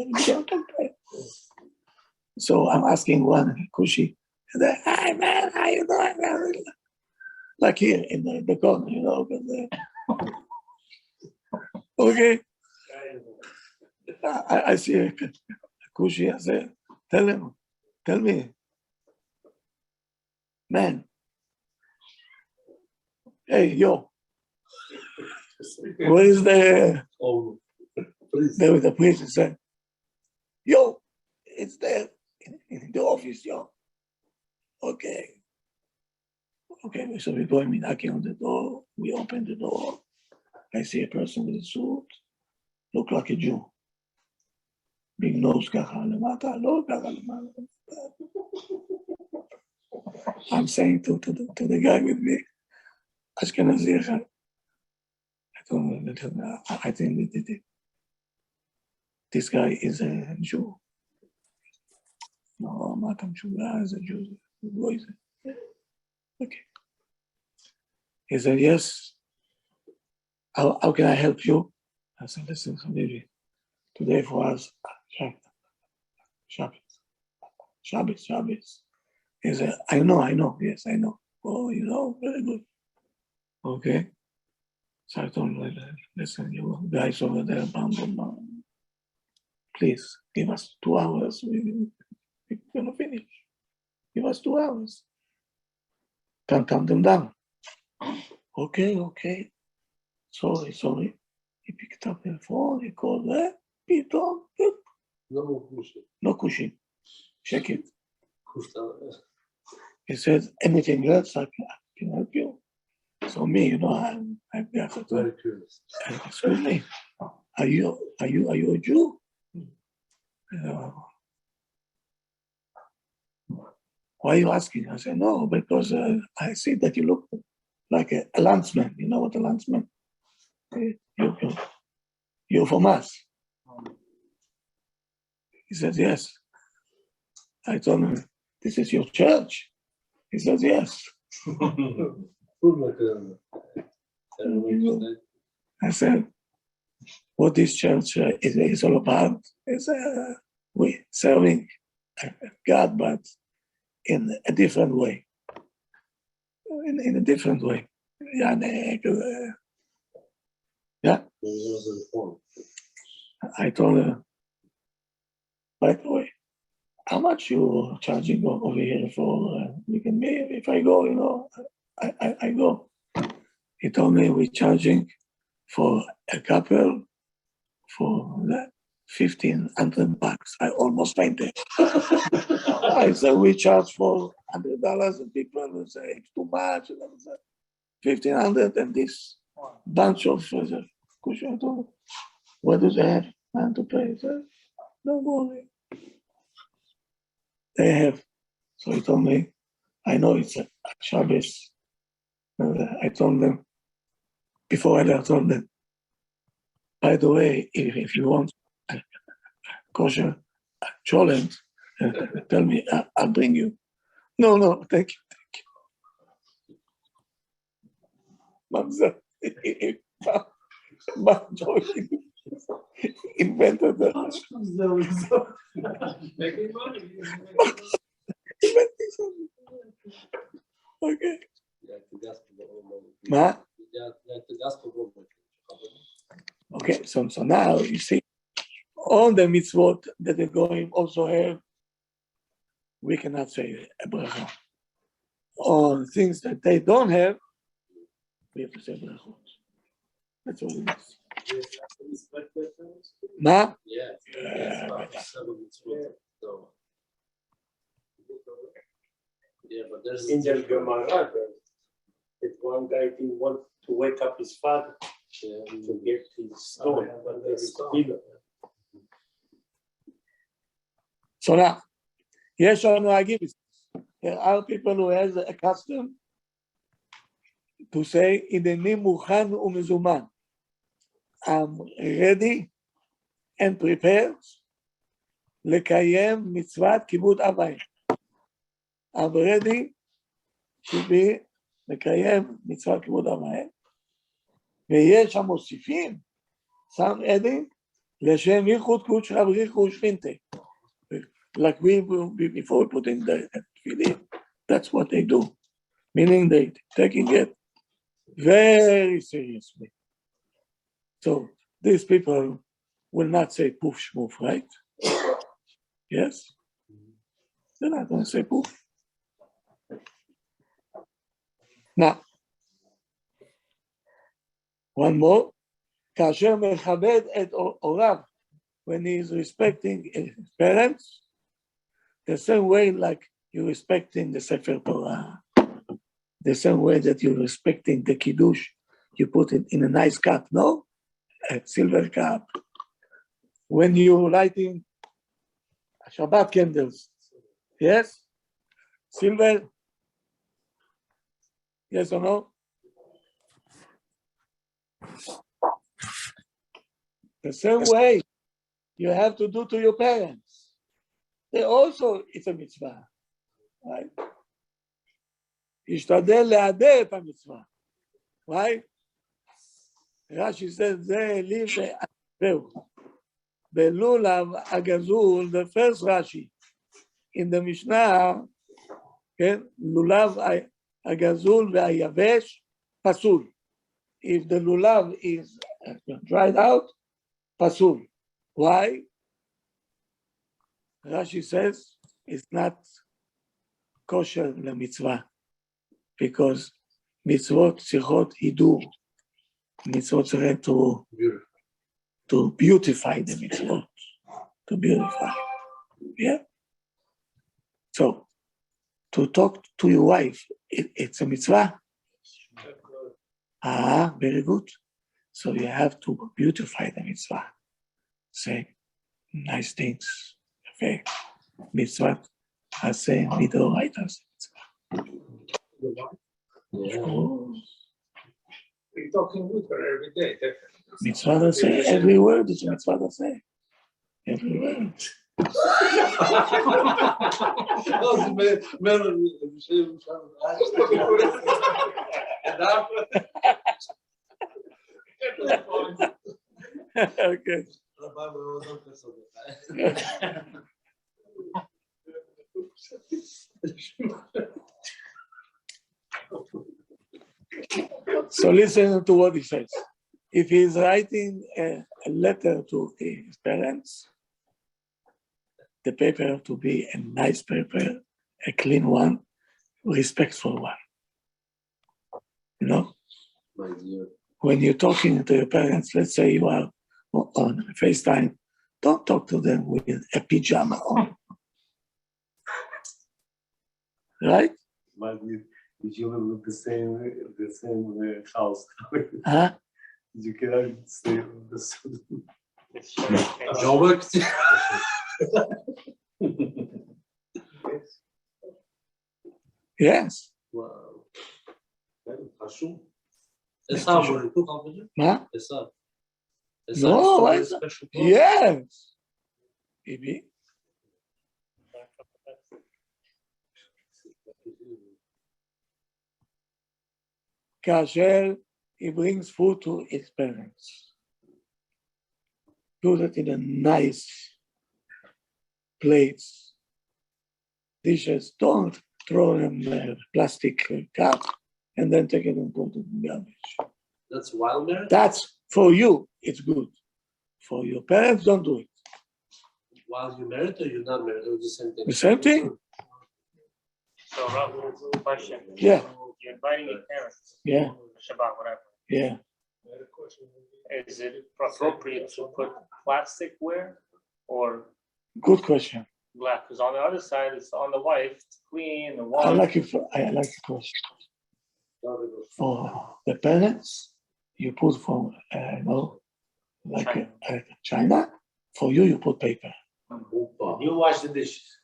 So I'm asking one Kushi, hi man, how you doing? Like here in the corner, okay. I see a Kushi, I said, tell me, man, hey, yo, where is the priest? He said, yo, it's there in the office, yo. Okay, so we go and we knocking on the door. We open the door. I see a person with a suit, look like a Jew. Big nose, ככה למטה, לא ככה למטה. I'm saying to the guy with me, Ashkenazi אחד. I think this guy is a Jew. No, מה אתה משוגע, is a Jew. Who is it? Okay. He said, yes. How can I help you? I said, listen, Habibi, today for us, Shabbos. He said, I know, yes, I know. Oh, very good. Okay. So I told him, listen, you guys over there, please, give us 2 hours. We're going to finish. Give us 2 hours. Can't calm them down. Okay. Sorry. He picked up the phone, he called there, pito, no cushion. Check it. He said, anything else I can help you? So me, I've got to Very curious. excuse me, are you a Jew? Why are you asking? I said, no, because I see that you look like a landsman. You know what a landsman? You're from us. He says, yes. I told him, this is your church? He says, yes. I said, what this church is all about is we serving God, but in a different way. In a different way. Yeah. I told her, by the way, how much you charging over here for weekend meal? If I go, I go. He told me we're charging for a couple for that $1,500. I almost fainted. I said we charge for $100, and people will say it's too much. $1,500 and this bunch of cushion. What do they have? Man to pay? He said, don't worry. They have. So he told me, I know it's a Shabbos. I told them, before I told them, by the way, if you want, kosher cholent, tell me, I'll bring you. No, thank you. Mamzer, invented the Making money. Okay. Ma? Okay, so now you see all the mitzvot that the goyim also have, we cannot say a bracha. On things that they don't have, we have to say brachot. That's what it is. Ma? Yeah, but there's In the Gemara, if one guy didn't want to wake up his father to get his stone, but there is Igal. So now, yes or no, I give it. There are people who has a custom to say, "Ineni mukhan u'mezuman." I'm ready and prepared lekayem mitzvat kibud avayim. I'm ready to be לקיים מצוות כיבוד אב ואם, ויש המוסיפים, some adding, לשם ייחוד קודש אבריחו ושכינתה. Like before we put in the tefillin, that's what they do. Meaning they taking it very seriously. So these people will not say poof shmoof, right? Yes? They're not going to say poof. Now, one more. כאשר מכבד את הוריו, when he is respecting his parents, the same way like you're respecting the Sefer Torah, the same way that you're respecting the Kiddush, you put it in a nice cup, no? A silver cup. When you're lighting Shabbat candles, yes? Silver? Yes or no? The same way you have to do to your parents. They also, it's a mitzvah, right? ישתדל להדר את המצווה, right? Rashi says, זה לי והוא. בלולב הגזול, the first Rashi, in the Mishnah, כן? לולב הגזול והיבש, פסול. If the lulav is dried out, pasul. Why? Rashi says it's not kosher lemitzvah because mitzvot tzrichot hidur. Mitzvot tzrichot to beautify the mitzvot, to beautify. Yeah. So to talk to your wife, it's a mitzvah. Very good. So you have to beautify the mitzvah. Say nice things. Okay. Mitzvah. I say midoraitas. We're talking with her every day. Definitely. Mitzvah to say every word is a mitzvah to say. Every word. Okay. So listen to what he says. If he is writing a letter to his parents, the paper have to be a nice paper, a clean one, respectful one. You know? When you're talking to your parents, let's say you are on FaceTime, don't talk to them with a pajama on. Right? But if you live with the same house, Huh? you cannot stay with the same. Yes. Wow. Huh? No, yes. maybe. כאשר he brings food to his parents. Put it in a nice plates, dishes. Don't throw them in a plastic cup and then take it and put it in the garbage. That's wild marriage? That's for you, it's good. For your parents, don't do it. While you're married or you're not married, or the same thing? The same thing? So, Rob, question. Yeah. You're inviting your parents. Yeah. Shabbat, whatever. Yeah. Is it appropriate to put plasticware or Good question. glass? Because on the other side, it's on the wife, it's clean, the I water. like it. I like the question. For the parents, you put for China. For you, you put paper. You wash the dishes.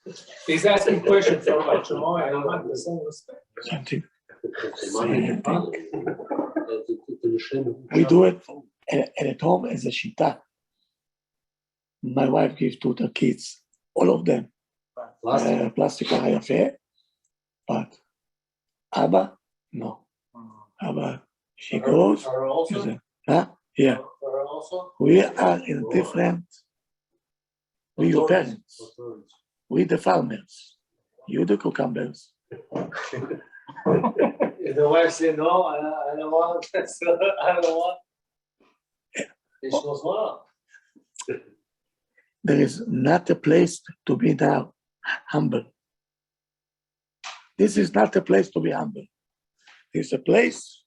He's asking questions for about tomorrow, and I'm not the same respect. Something. Same We do it at home as a shita. My wife gives to the kids, all of them, plastic hayafe, but Abba, no. Abba, she goes. Her also? Huh? Yeah. Her also? We are in different. We your parents. We the farmers. You the cucumbers. If the wife said no, I don't want. I don't want. She goes, well. There is not a place to be now humble. This is not a place to be humble. It's a place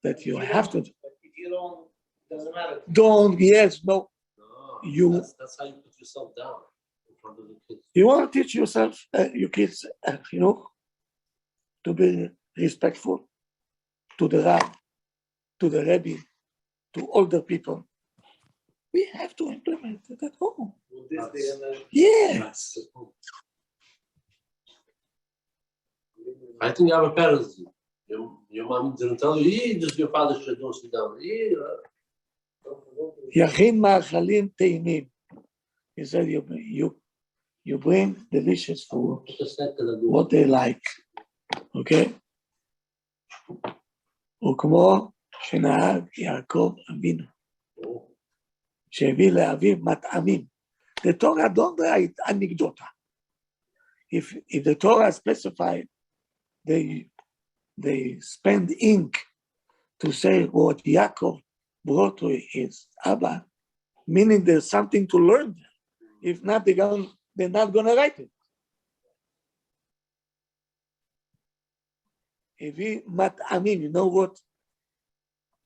that you have to. If you don't, doesn't matter. Don't, yes, no. You- That's how you put yourself down in front of the kids. You want to teach yourself, your kids, to be respectful to the Rab, to the Rabbi, to older people. We have to implement it at home. With this day and then. Yes. I think our parents do. Your mom didn't tell you, just your father should don't sit down. Yachin ma'achalim teimim. He said you bring delicious food, what they like. Okay? וכמו שנהג יעקב אבינו, שהביא לאביו מטעמים. The Torah don't write anecdota. If the Torah specified, they spend ink to say what Yaakov brought to his Abba, meaning there's something to learn. If not, they're not going to write it. If he mat'amim, you know what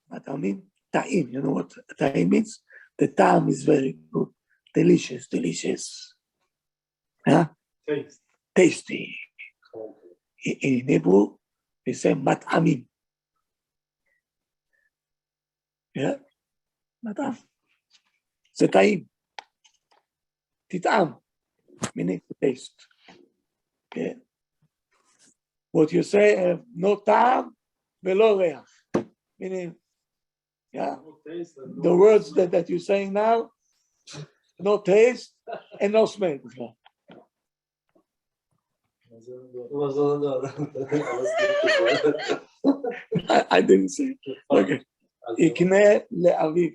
mat'amim? Ta'im, you know what ta'im means? The ta'am is very good, delicious. Huh? Tasty. In Hebrew, we say mat'amim. Yeah? Mat'am. זה טעים. תטעם, meaning to taste. Okay? What you say, no טעם ולא ריח. Meaning, yeah, the words that you're saying now, no taste and no smell. I didn't say. Okay. יקנה לאביו.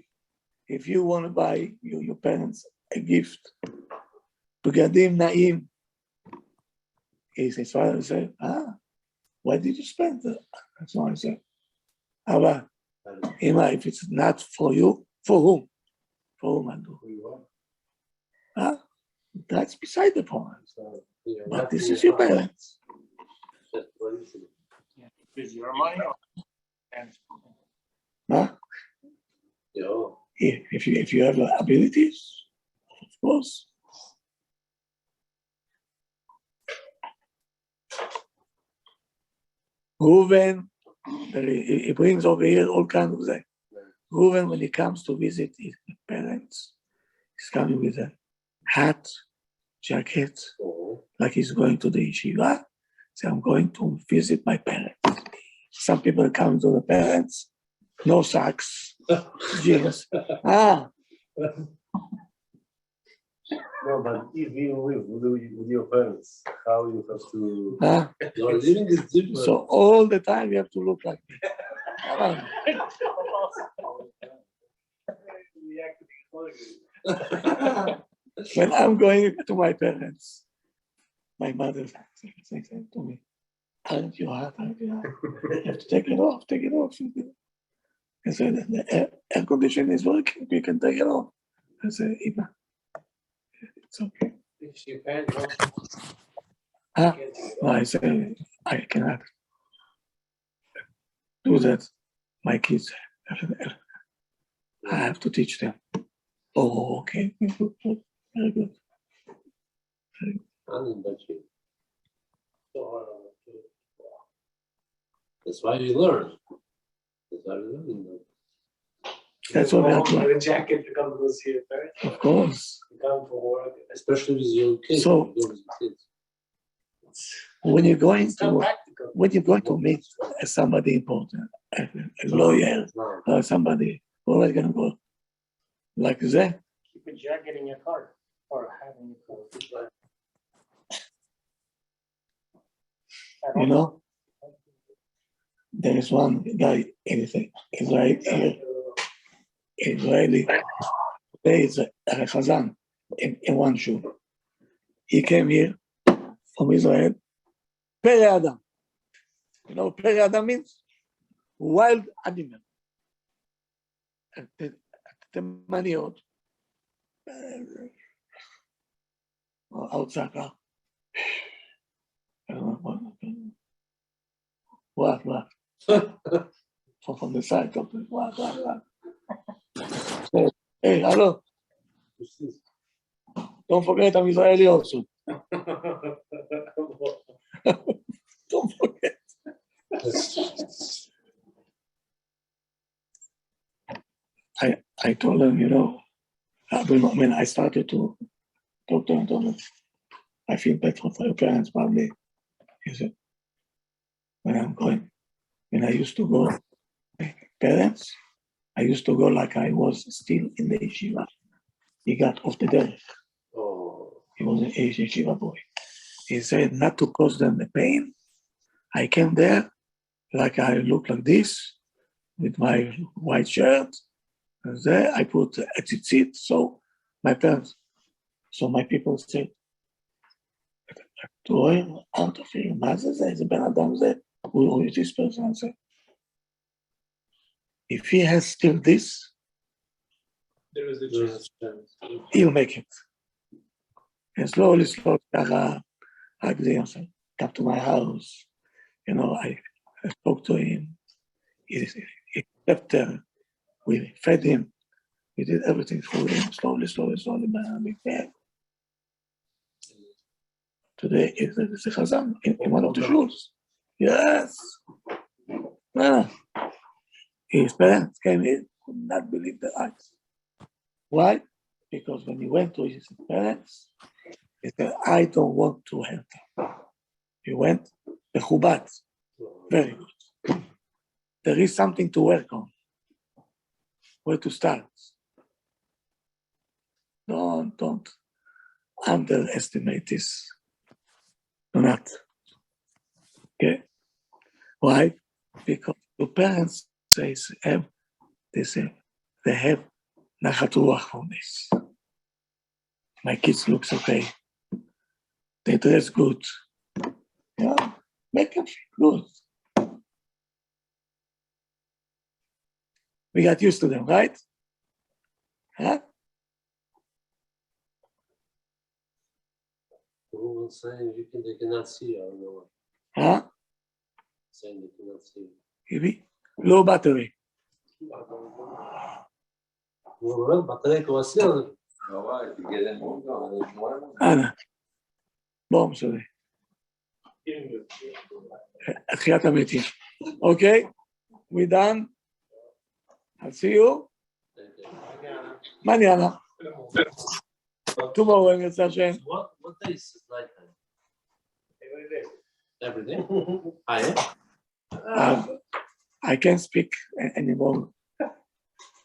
If you want to buy your parents a gift, בגדים נעים, his father said, why did you spend that? That's why I said, Abba, Ima, if it's not for you, for whom? For whom I do? That's beside the point. But this is your parents. Is your money? If you have abilities, of course. Reuven, he brings over here all kinds of things. Reuven, when he comes to visit his parents, he's coming with a hat, jacket, like he's going to the yeshiva. So I'm going to visit my parents. Some people come to the parents, no socks, jeans. No, but if you live with your parents, how you have to. Huh? Your living is different. So all the time you have to look like me. Come on. When I'm going to my parents, my mother says to me, aren't you hot? Aren't you hot? You have to take it off, take it off. I said, the air conditioning is working, you can take it off. I said, Ima, it's okay. If your parents don't. Huh? No, I said, I cannot do that. My kids, I have to teach them. Oh, okay. Very good. That's why you learn. That's why you learn. That's what we have to wear a jacket to come to see your parents. Of course. You come for work, especially with your kids. So, when you're going It's not to practical. meet somebody important, a lawyer or somebody, always gonna go like that. Keep a jacket in your car or have in your car. You know, there is one guy in Israeli. There is a Chazan in one shoe. He came here from Israel. Pere Adam. You know what Pere Adam means? Wild animal. תימניות. outside. What? From the side of the what? Hey, hello. Don't forget I'm Israeli also. Don't forget. I told him, when I started to talk to him, I told him, I feel bad for your parents, probably. He said, when I used to go, parents, I used to go like I was still in the yeshiva. He got off the derech. He was an yeshiva boy. He said not to cause them the pain. I came there like I look like this with my white shirt. And there I put a tzitzit. So my people said, to him, out of here, מה זה? איזה בן אדם זה? Who is this person? I said, if he has still this, There is a chance. he'll make it. And slowly, come to my house. I spoke to him. He slept there. We fed him. We did everything for him. Slowly, man. Today is a chazan in one of the shuls. Yes. His parents came in, could not believe their eyes. Why? Because when he went to his parents, he said, I don't want to help him. He went, mechubat. Very good. There is something to work on. Where to start? Don't underestimate this. Do not. Okay? Why? Because the parents they have nachat ruach from this. My kids looks okay. They dress good. Make them feel good. We got used to them, right? Huh? Who was saying they cannot see? I don't know. Huh? Saying they cannot see. Maybe low battery. Well, battery כמו הסיר. אנא. בואו משנה. התחיית המתים. Okay? We done? I'll see you. Mañana. Tomorrow in Hashem. What day is night time? Every day? I can't speak anymore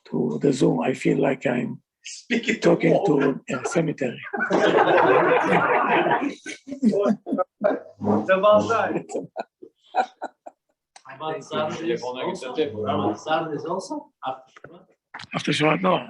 to the Zoom. I feel like I'm Speaking talking to a cemetery. About Saturdays also? About Saturdays also? After Shabbat? After Shabbat, no.